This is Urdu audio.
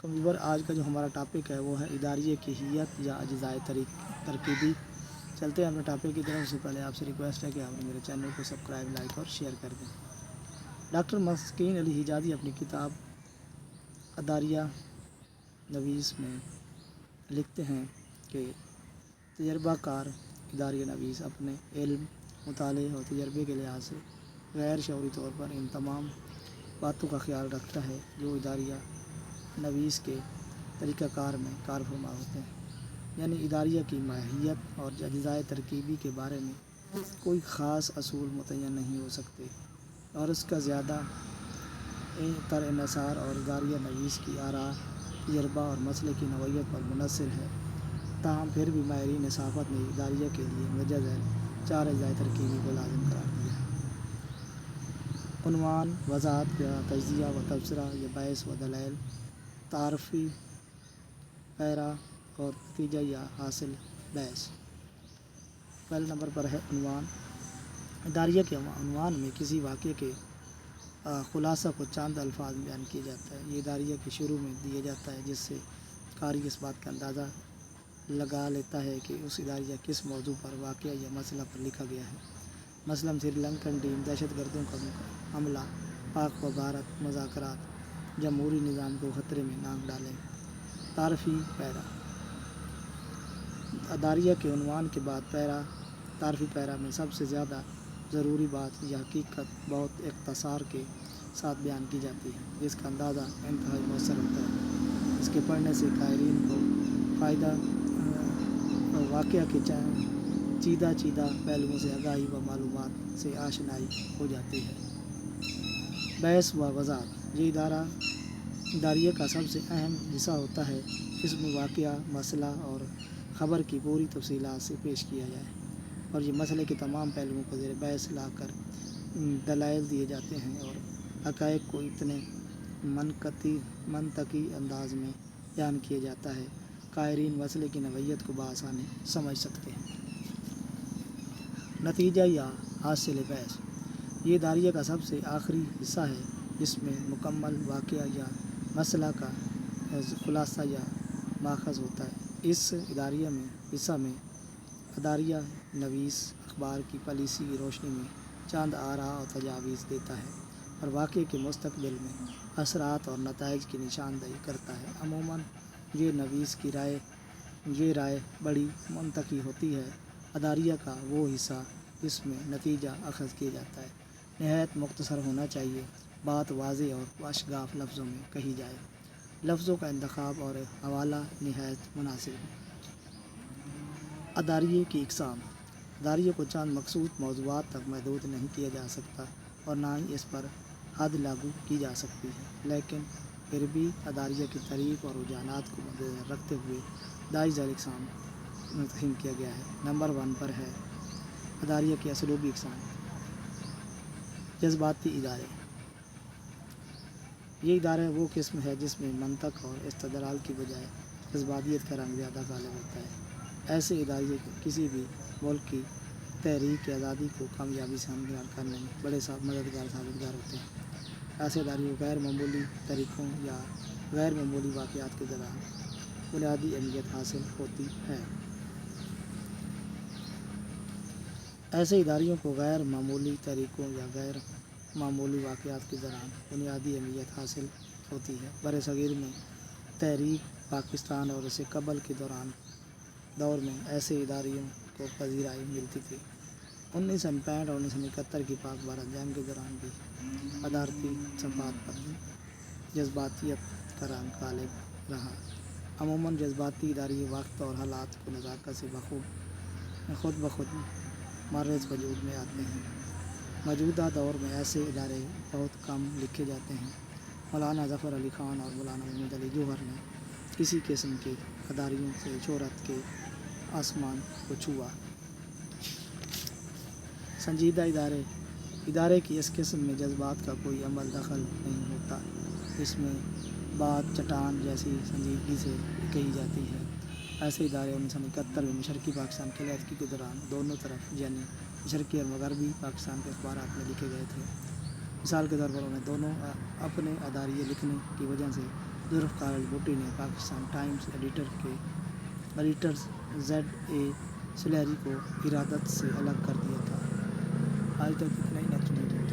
ویور آج کا جو ہمارا ٹاپک ہے وہ ہے اداریہ کی حیت یا اجزائے ترکیبی۔ چلتے ہیں اپنے ٹاپک کی طرف سے پہلے آپ سے ریکویسٹ ہے کہ آپ میرے چینل کو سبسکرائب، لائک اور شیئر کر دیں۔ ڈاکٹر مسکین علی حجازی اپنی کتاب اداریہ نویس میں لکھتے ہیں کہ تجربہ کار اداریہ نویس اپنے علم، مطالعے اور تجربے کے لحاظ سے غیر شعوری طور پر ان تمام باتوں کا خیال رکھتا ہے جو اداریہ نویس کے طریقہ کار میں کار فرما ہوتے ہیں، یعنی اداریہ کی ماہیت اور اجزائے ترکیبی کے بارے میں کوئی خاص اصول متعین نہیں ہو سکتے اور اس کا زیادہ تر انحصار اور اداریہ نویس کی آراء، تجربہ اور مسئلے کی نوعیت پر منحصر ہے۔ تاہم پھر بھی ماہرین صحافت نے اداریہ کے لیے مندرجہ ذیل 4 اجزائے ترکیبی کو لازم قرار دیا ہے۔ عنوان، وضاحت یا تجزیہ و تبصرہ یا بحث و دلیل، تعارفی پیرا اور نتیجہ یا حاصل بحث۔ پہلے نمبر پر ہے عنوان۔ اداریہ کے عنوان میں کسی واقعے کے خلاصہ کو چند الفاظ میں بیان کیا جاتا ہے۔ یہ اداریہ کے شروع میں دیا جاتا ہے جس سے قاری اس بات کا اندازہ لگا لیتا ہے کہ اس اداریہ کس موضوع پر، واقعہ یا مسئلہ پر لکھا گیا ہے۔ مثلاً سری لنکن ٹیم دہشت گردوں کا حملہ، پاک و بھارت مذاکرات، جمہوری نظام کو خطرے میں نہ ڈالیں۔ تعارفی پیرا۔ اداریہ کے عنوان کے بعد تعارفی پیرا میں سب سے زیادہ ضروری بات یا حقیقت بہت اختصار کے ساتھ بیان کی جاتی ہے، جس کا اندازہ انتہائی مؤثر ہوتا ہے۔ اس کے پڑھنے سے قارئین کو فائدہ واقعہ کے چیدہ پہلوؤں سے آگاہی و معلومات سے آشنائی ہو جاتی ہے۔ بحث و وضاحت۔ یہ اداریہ کا سب سے اہم حصہ ہوتا ہے۔ اس میں واقعہ، مسئلہ اور خبر کی پوری تفصیلات سے پیش کیا جائے اور یہ مسئلے کے تمام پہلوؤں کو زیر بحث لا کر دلائل دیے جاتے ہیں اور حقائق کو اتنے منطقی انداز میں بیان کیا جاتا ہے قارئین مسئلے کی نوعیت کو بآسانی سمجھ سکتے ہیں۔ نتیجہ یا حاصل بحث۔ یہ اداریہ کا سب سے آخری حصہ ہے جس میں مکمل واقعہ یا مسئلہ کا خلاصہ یا ماخذ ہوتا ہے۔ اس حصہ میں اداریہ نویس اخبار کی پالیسی کی روشنی میں چند آراء اور تجاویز دیتا ہے اور واقعے کے مستقبل میں اثرات اور نتائج کی نشاندہی کرتا ہے۔ عموماً یہ نویس کی رائے بڑی منطقی ہوتی ہے۔ اداریہ کا وہ حصہ جس میں نتیجہ اخذ کیا جاتا ہے نہایت مختصر ہونا چاہیے۔ بات واضح اور باشگاف لفظوں میں کہی جائے۔ لفظوں کا انتخاب اور حوالہ نہایت مناسب ہو۔ اداریہ کی اقسام۔ اداریہ کو چند مخصوص موضوعات تک محدود نہیں کیا جا سکتا اور نہ ہی اس پر حد لاگو کی جا سکتی ہے، لیکن پھر بھی اداریہ کی تعریف اور رجحانات کو مدنظر رکھتے ہوئے 10 ذیل اقسام منتخب کیا گیا ہے۔ نمبر 1 پر ہے اداریہ کی اسلوبی اقسام۔ جذباتی ادارے۔ یہ ادارہ وہ قسم ہے جس میں منطق اور استدلال کی بجائے جذباتیت کا رنگ زیادہ غالب ہوتا ہے۔ ایسے ادارے کسی بھی ملک کی تحریک آزادی کو کامیابی سے ہمکنار کرنے میں بڑے مددگار ثابت ہوتے ہیں۔ ایسے ادارے کو غیر معمولی طریقوں یا غیر معمولی واقعات کے دوران بنیادی اہمیت حاصل ہوتی ہے۔ ایسے اداروں کو غیر معمولی طریقوں یا غیر معمولی واقعات کے دوران بنیادی اہمیت حاصل ہوتی ہے۔ برصغیر میں تحریک پاکستان اور اسے قبل کے دور میں ایسے اداروں کو پذیرائی ملتی تھی۔ 1965 اور 1971 کی پاک بھارت جنگ کے دوران بھی ادارتی صفات پر جذباتیت کا رنگ غالب رہا۔ عموماً جذباتی ادارے وقت اور حالات کو نزاکت سے خود بخود مرز وجود میں آتے ہیں۔ موجودہ دور میں ایسے ادارے بہت کم لکھے جاتے ہیں۔ مولانا ظفر علی خان اور مولانا محمد علی جوہر نے کسی قسم کے اداروں سے شہرت کے آسمان کو چھوا۔ سنجیدہ ادارے کی اس قسم میں جذبات کا کوئی عمل دخل نہیں ہوتا۔ اس میں بات چٹان جیسی سنجیدگی سے کہی جاتی ہے۔ ایسے ادارے 1971 میں مشرقی پاکستان کی علیحدگی کے دوران دونوں طرف یعنی مشرقی اور مغربی پاکستان کے اخبارات میں لکھے گئے تھے۔ مثال کے طور پر انہیں دونوں اپنے اداریہ لکھنے کی وجہ سے ذوالفقار بھٹی نے پاکستان ٹائمز ایڈیٹر زیڈ اے سلیری کو ارادت سے الگ کر دیا تھا۔ آج تک اتنا ہی، نیکسٹ ویڈیو